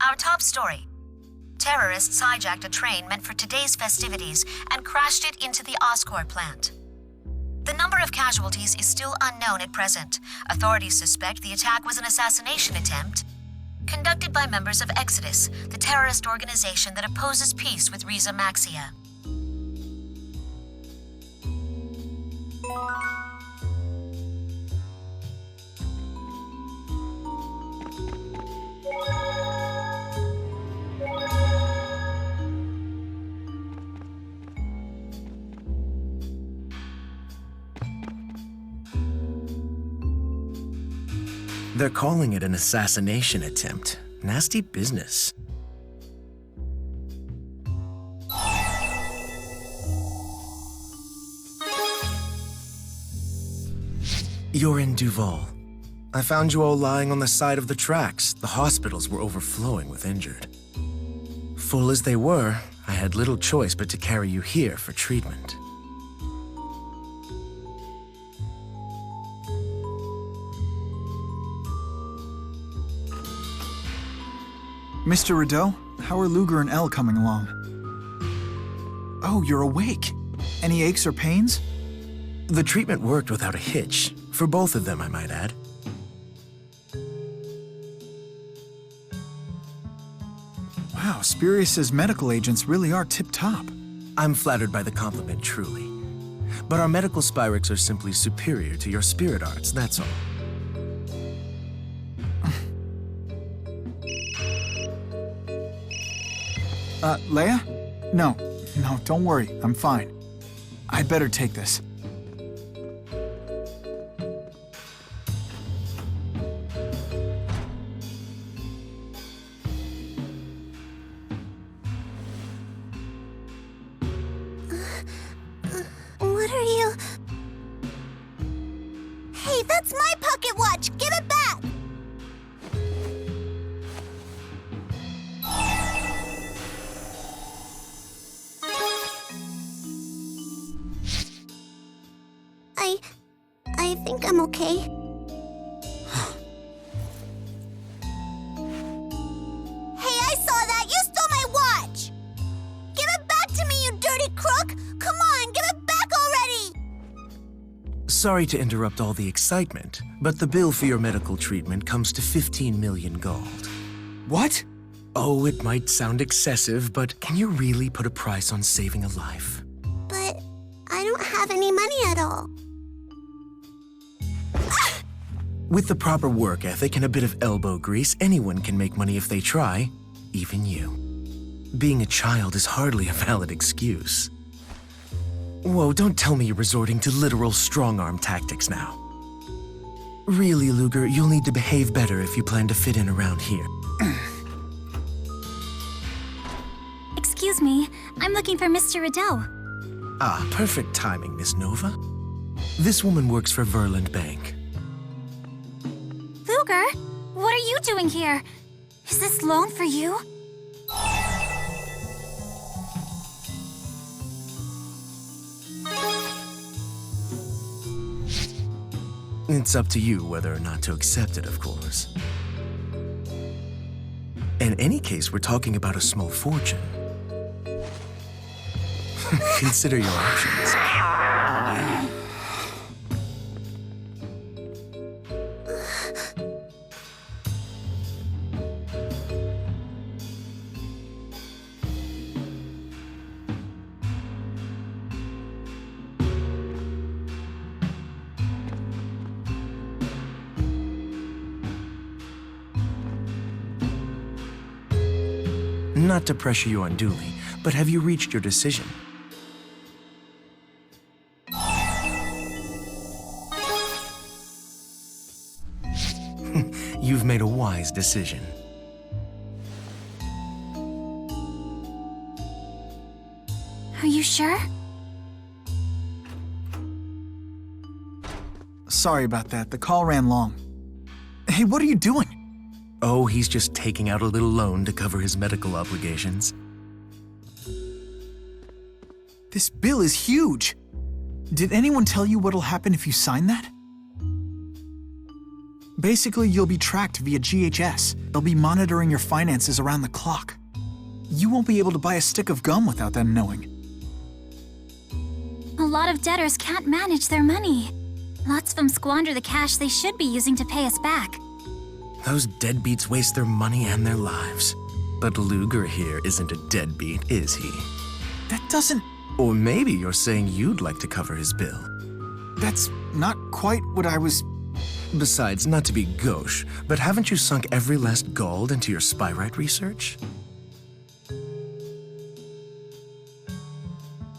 Our top story. Terrorists hijacked a train meant for today's festivities and crashed it into the Oscorp plant. The number of casualties is still unknown at present. Authorities suspect the attack was an assassination attempt conducted by members of Exodus, the terrorist organization that opposes peace with Riza Maxia. They're calling it an assassination attempt. Nasty business. You're in Duval. I found you all lying on the side of the tracks. The hospitals were overflowing with injured. Full as they were, I had little choice but to carry you here for treatment. Mr. Rideau, how are Luger and Elle coming along? Oh, you're awake. Any aches or pains? The treatment worked without a hitch. For both of them, I might add. Wow, Spurius's medical agents really are tip-top. I'm flattered by the compliment, truly. But our medical Spyrics are simply superior to your spirit arts, that's all. Leia? No, don't worry, I'm fine. I'd better take this. What are you... Hey, that's my pocket watch! Give it back! I think I'm okay. Hey, I saw that! You stole my watch! Give it back to me, you dirty crook! Come on, give it back already! Sorry to interrupt all the excitement, but the bill for your medical treatment comes to 15 million gold. What? Oh, it might sound excessive, but can you really put a price on saving a life? But I don't have any money at all. With the proper work ethic and a bit of elbow grease, anyone can make money if they try, even you. Being a child is hardly a valid excuse. Whoa, don't tell me you're resorting to literal strong-arm tactics now. Really, Luger, you'll need to behave better if you plan to fit in around here. Excuse me, I'm looking for Mr. Rideau. Ah, perfect timing, Miss Nova. This woman works for Verland Bank. Luger, what are you doing here? Is this loan for you? It's up to you whether or not to accept it, of course. In any case, we're talking about a small fortune. Consider your options. Not to pressure you unduly, but have you reached your decision? You've made a wise decision. Are you sure? Sorry about that, the call ran long. Hey, what are you doing? Oh, he's just taking out a little loan to cover his medical obligations. This bill is huge. Did anyone tell you what'll happen if you sign that? Basically, you'll be tracked via GHS. They'll be monitoring your finances around the clock. You won't be able to buy a stick of gum without them knowing. A lot of debtors can't manage their money. Lots of them squander the cash they should be using to pay us back. Those deadbeats waste their money and their lives. But Luger here isn't a deadbeat, is he? That doesn't... Or maybe you're saying you'd like to cover his bill. That's not quite what I was... Besides, not to be gauche, but haven't you sunk every last gold into your spyrite research?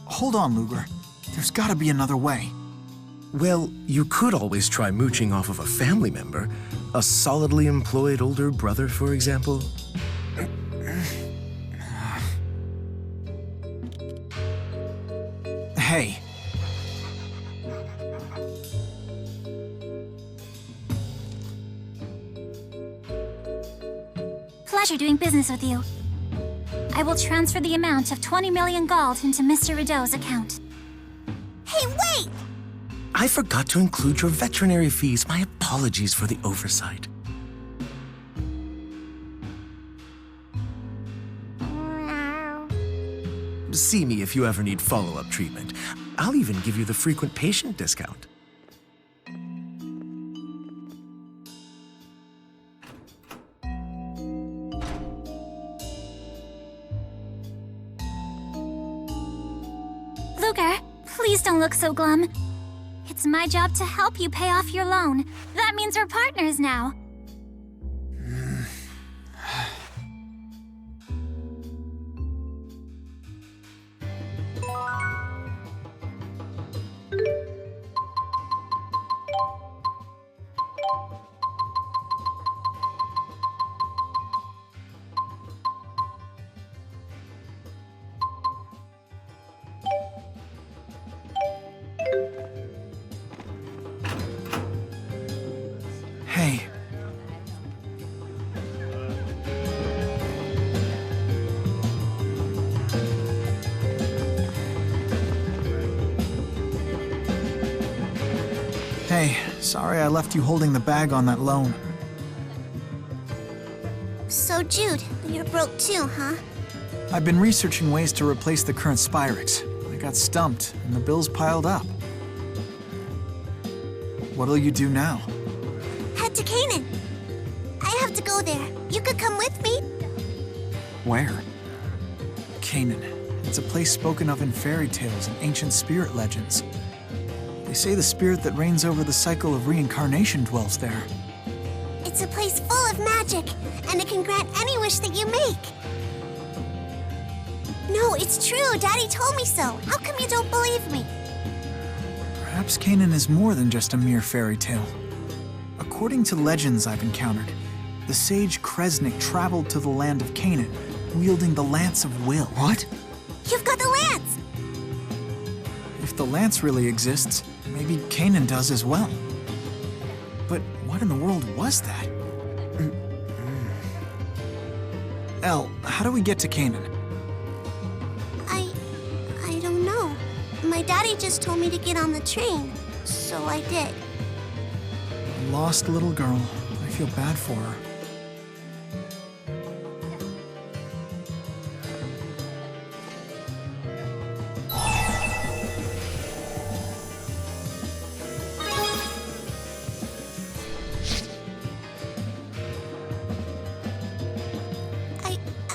Hold on, Luger. There's gotta be another way. Well, you could always try mooching off of a family member. A solidly employed older brother, for example. Hey. Pleasure doing business with you. I will transfer the amount of 20 million gold into Mr. Rideau's account. Hey, wait! I forgot to include your veterinary fees. My apologies for the oversight. See me if you ever need follow-up treatment. I'll even give you the frequent patient discount. Luger, please don't look so glum. It's my job to help you pay off your loan. That means we're partners now. Hey. Hey, sorry I left you holding the bag on that loan. So, Jude, you're broke too, huh? I've been researching ways to replace the current Spyrix. I got stumped, and the bills piled up. What'll you do now? Head to Canaan. I have to go there. You could come with me. Where? Canaan. It's a place spoken of in fairy tales and ancient spirit legends. They say the spirit that reigns over the cycle of reincarnation dwells there. It's a place full of magic, and it can grant any wish that you make. No, it's true. Daddy told me so. How come you don't believe me? Perhaps Canaan is more than just a mere fairy tale. According to legends I've encountered, the sage Kresnik traveled to the land of Canaan, wielding the Lance of Will. What? You've got the lance! If the lance really exists, maybe Canaan does as well. But what in the world was that? Elle, how do we get to Canaan? I don't know. My daddy just told me to get on the train, so I did. A lost little girl. I feel bad for her.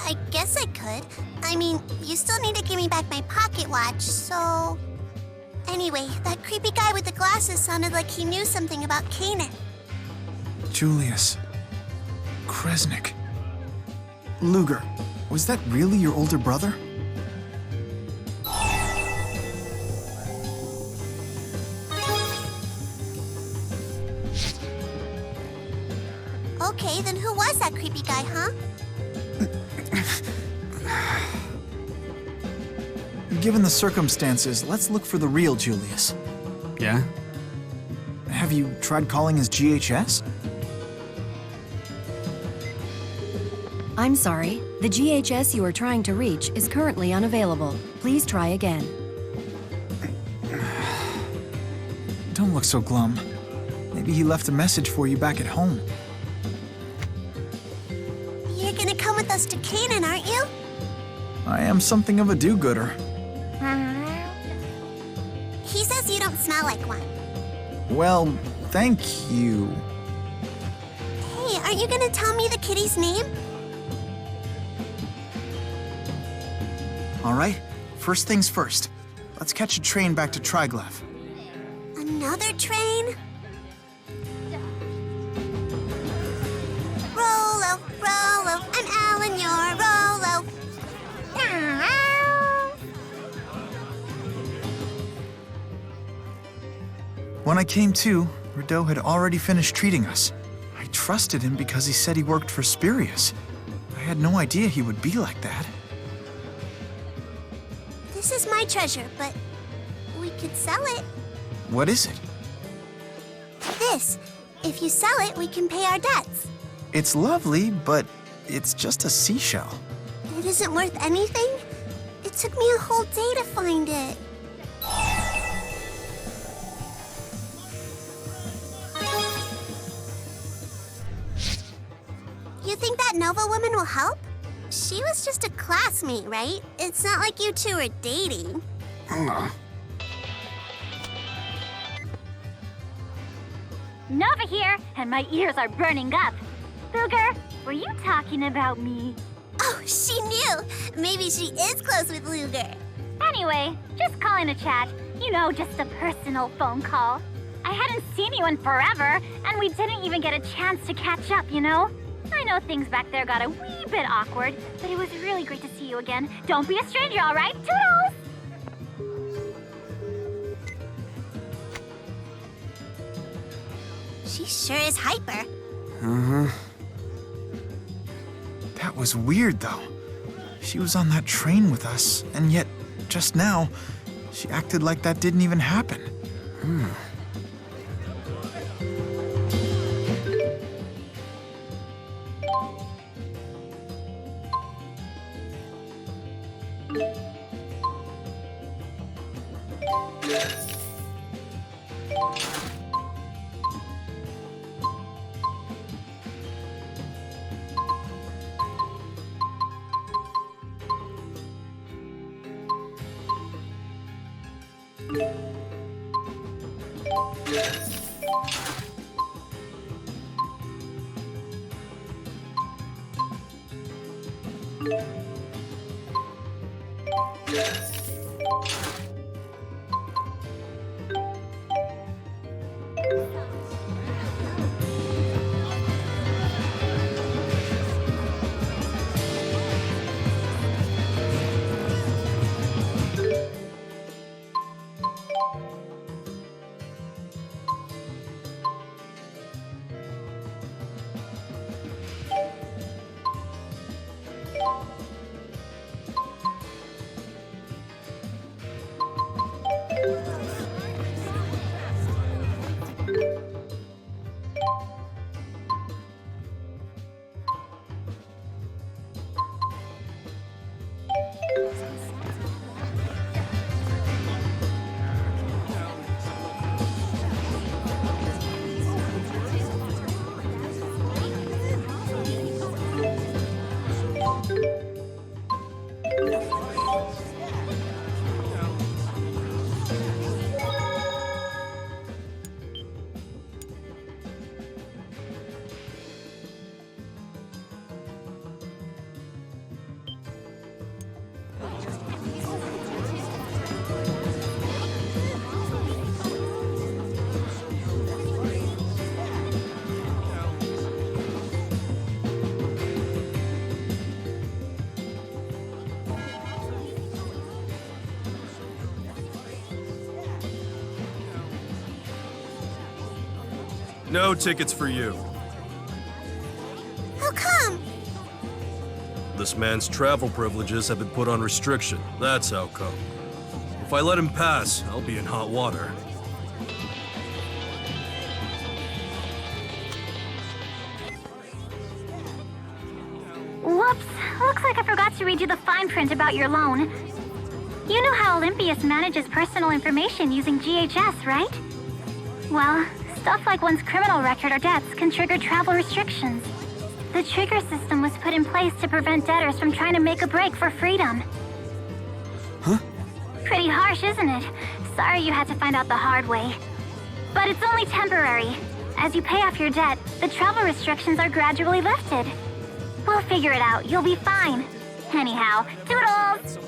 I guess I could. I mean, you still need to give me back my pocket watch, so... Anyway, that creepy guy with the glasses sounded like he knew something about Canaan. Julius. Kresnik. Luger. Was that really your older brother? Okay, then who was that creepy guy, huh? Given the circumstances, let's look for the real Julius. Yeah? Have you tried calling his GHS? I'm sorry. The GHS you are trying to reach is currently unavailable. Please try again. Don't look so glum. Maybe he left a message for you back at home. You're gonna come with us to Canaan, aren't you? I am something of a do-gooder. He says you don't smell like one. Well, thank you. Hey, aren't you gonna tell me the kitty's name? All right, first things first. Let's catch a train back to Triglav. Another train? Rolo, Rolo, I'm Alan, you're Rolo. When I came to, Rideau had already finished treating us. I trusted him because he said he worked for Spurious. I had no idea he would be like that. This is my treasure, but we could sell it. What is it? This. If you sell it, we can pay our debts. It's lovely, but it's just a seashell. It isn't worth anything? It took me a whole day to find it. You think that Nova woman will help? She was just a classmate, right? It's not like you two are dating. Nova here, and my ears are burning up. Luger, were you talking about me? Oh, she knew. Maybe she is close with Luger. Anyway, just calling to chat. You know, just a personal phone call. I hadn't seen you in forever, and we didn't even get a chance to catch up, you know? I know things back there got a wee bit awkward, but it was really great to see you again. Don't be a stranger, all right? Toodles! She sure is hyper. That was weird, though. She was on that train with us, and yet, just now, she acted like that didn't even happen. No tickets for you. How come? This man's travel privileges have been put on restriction. That's how come. If I let him pass, I'll be in hot water. Whoops. Looks like I forgot to read you the fine print about your loan. You know how Olympius manages personal information using GHS, right? Well, Stuff like one's criminal record or debts can trigger travel restrictions. The trigger system was put in place to prevent debtors from trying to make a break for freedom. Huh? Pretty harsh, isn't it? Sorry you had to find out the hard way. But it's only temporary. As you pay off your debt, the travel restrictions are gradually lifted. We'll figure it out. You'll be fine. Anyhow, toodles!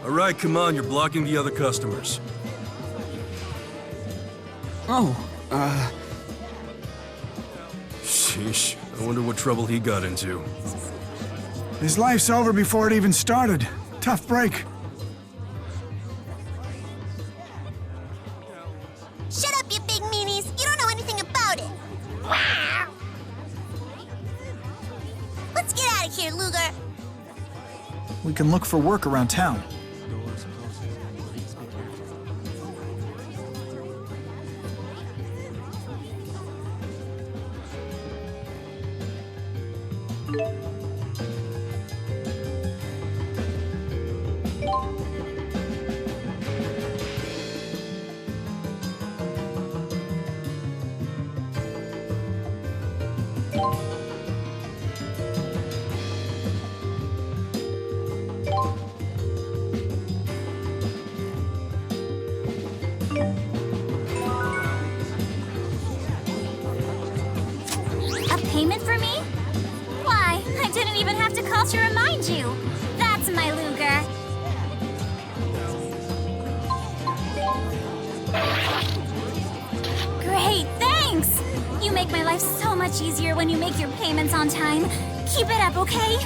All right, come on, you're blocking the other customers. Oh, Sheesh, I wonder what trouble he got into. His life's over before it even started. Tough break. Shut up, you big meanies. You don't know anything about it. Wow. Let's get out of here, Luger. we can look for work around town. A payment for me? Why, I didn't even have to call to remind you. That's my Luger. Great, thanks! You make my life so much easier when you make your payments on time. Keep it up, okay?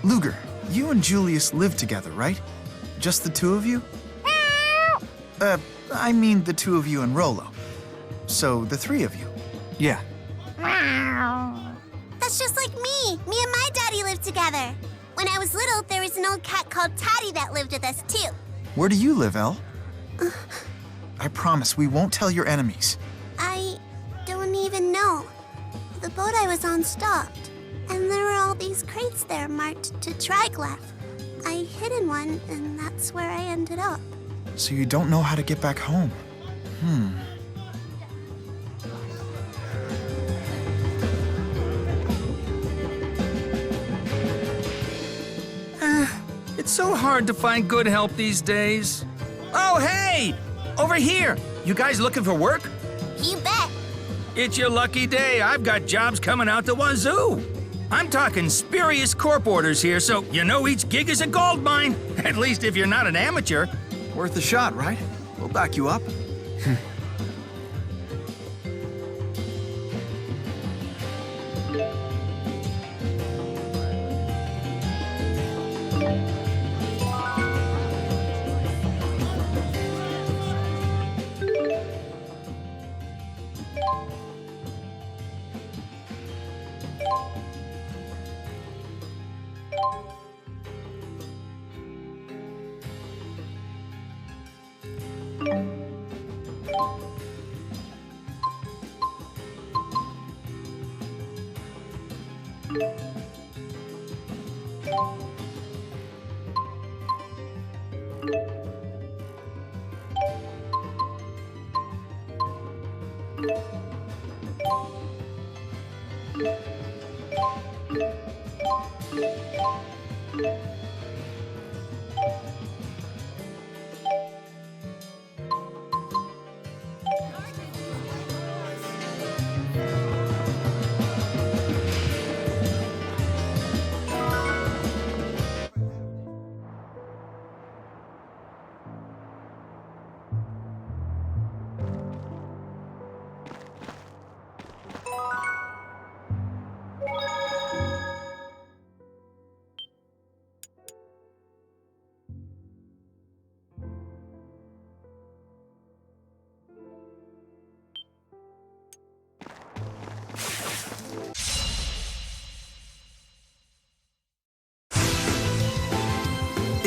Luger, you and Julius live together, right? Just the two of you? I mean the two of you and Rolo. So, the three of you. Yeah. That's just like me. Me and my daddy lived together. When I was little, there was an old cat called Taddy that lived with us, too. Where do you live, Elle? I promise we won't tell your enemies. I don't even know. The boat I was on stopped, and there were all these crates there marked to Triglav. I hid in one, and that's where I ended up. So you don't know how to get back home. It's so hard to find good help these days. Oh, hey! Over here! You guys looking for work? You bet. It's your lucky day. I've got jobs coming out the wazoo. I'm talking spurious corp orders here, so you know each gig is a gold mine. At least if you're not an amateur. Worth a shot, right? We'll back you up.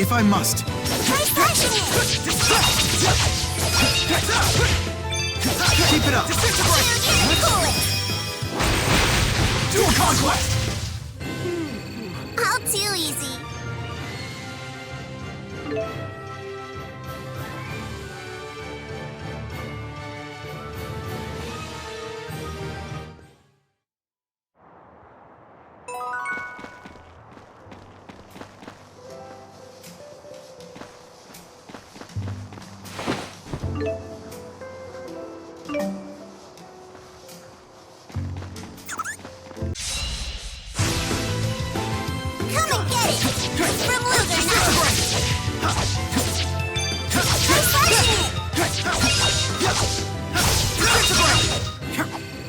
If I must. Try slashing it! Keep it up. Dual conquest! All too easy.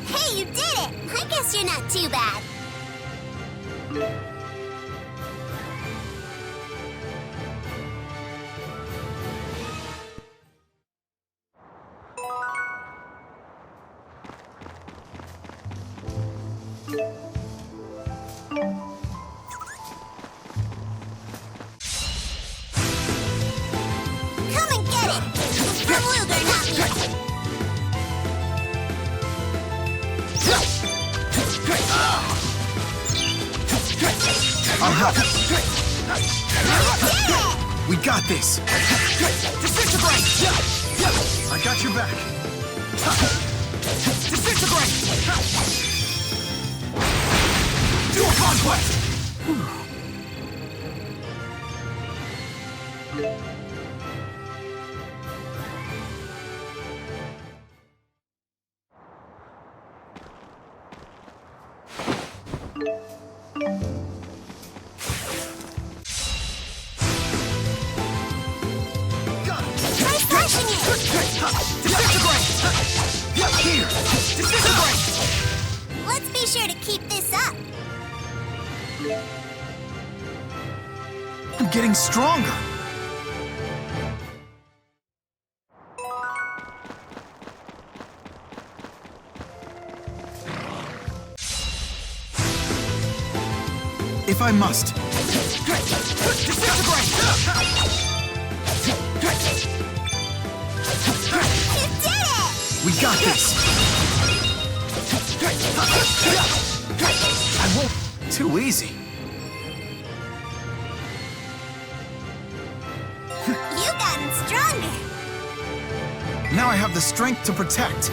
Hey, you did it! I guess you're not too bad. Come and get it! From Luger, not me! I'll help. We got this. Disintegrate! I got your back. Disintegrate! Dual conquest! Try slashing it! Disintegrate! Here! Disintegrate! Let's be sure to keep this up. I'm getting stronger. If I must. Disintegrate! You did it! We got this. I won't. Too easy. You've gotten stronger. Now I have the strength to protect.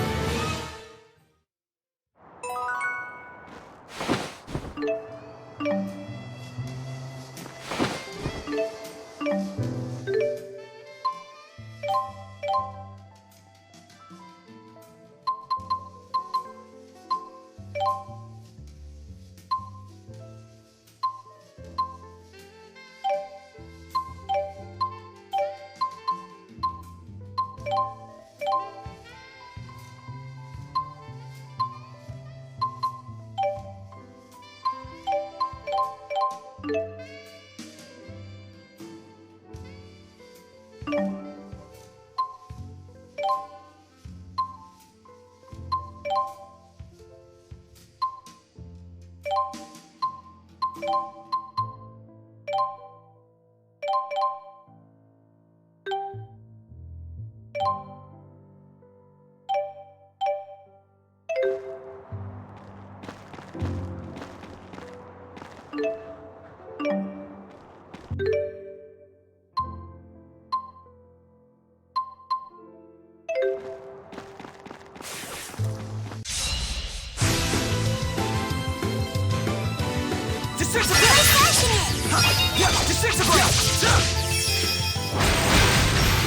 Disintegrate!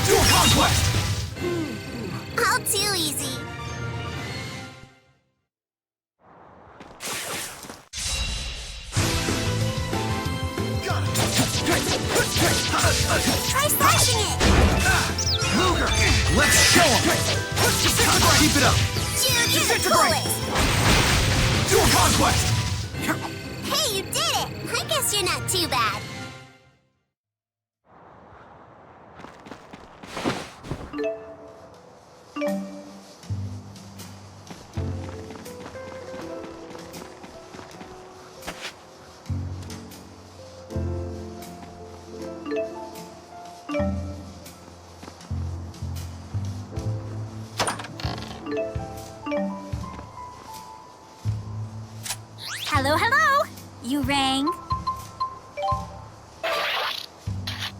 Dual conquest! All too easy. Try slashing it! Luger! Let's show him! Keep it up! Disintegrate! Dual conquest! Hey, you did it! I guess you're not too bad.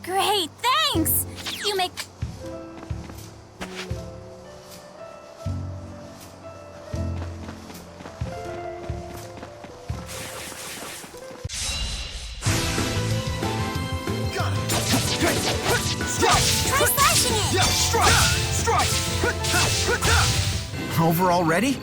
Great, thanks! You make... Try slashing it! Over already?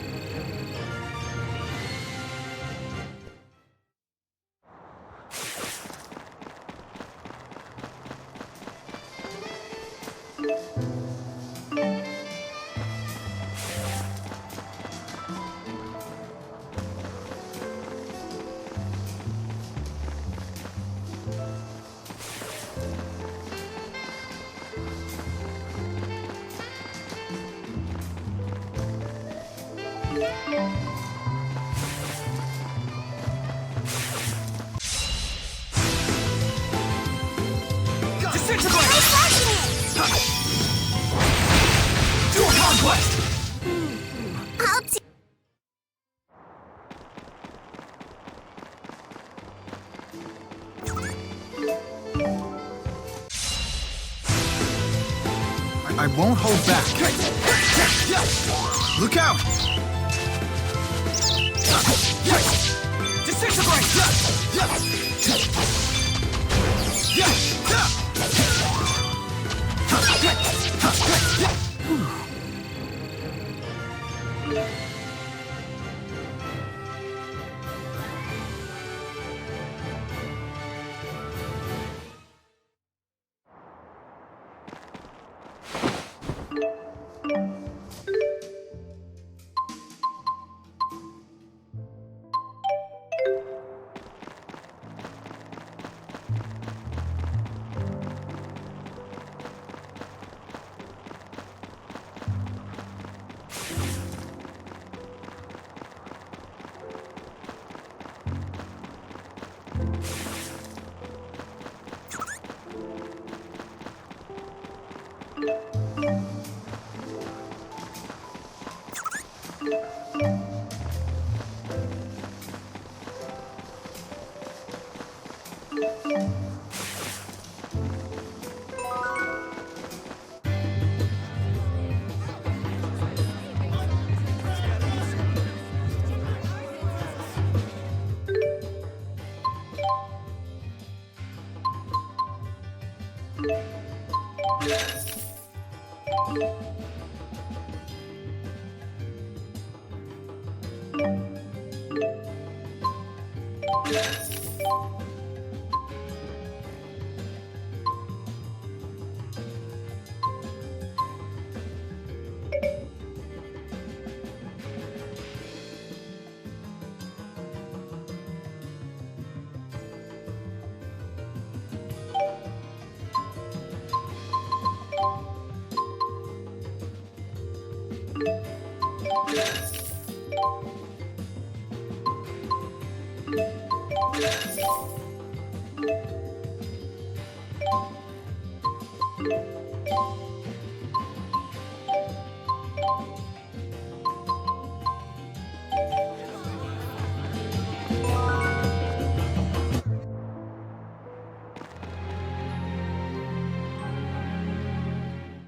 I'll t- I won't hold back. Look out!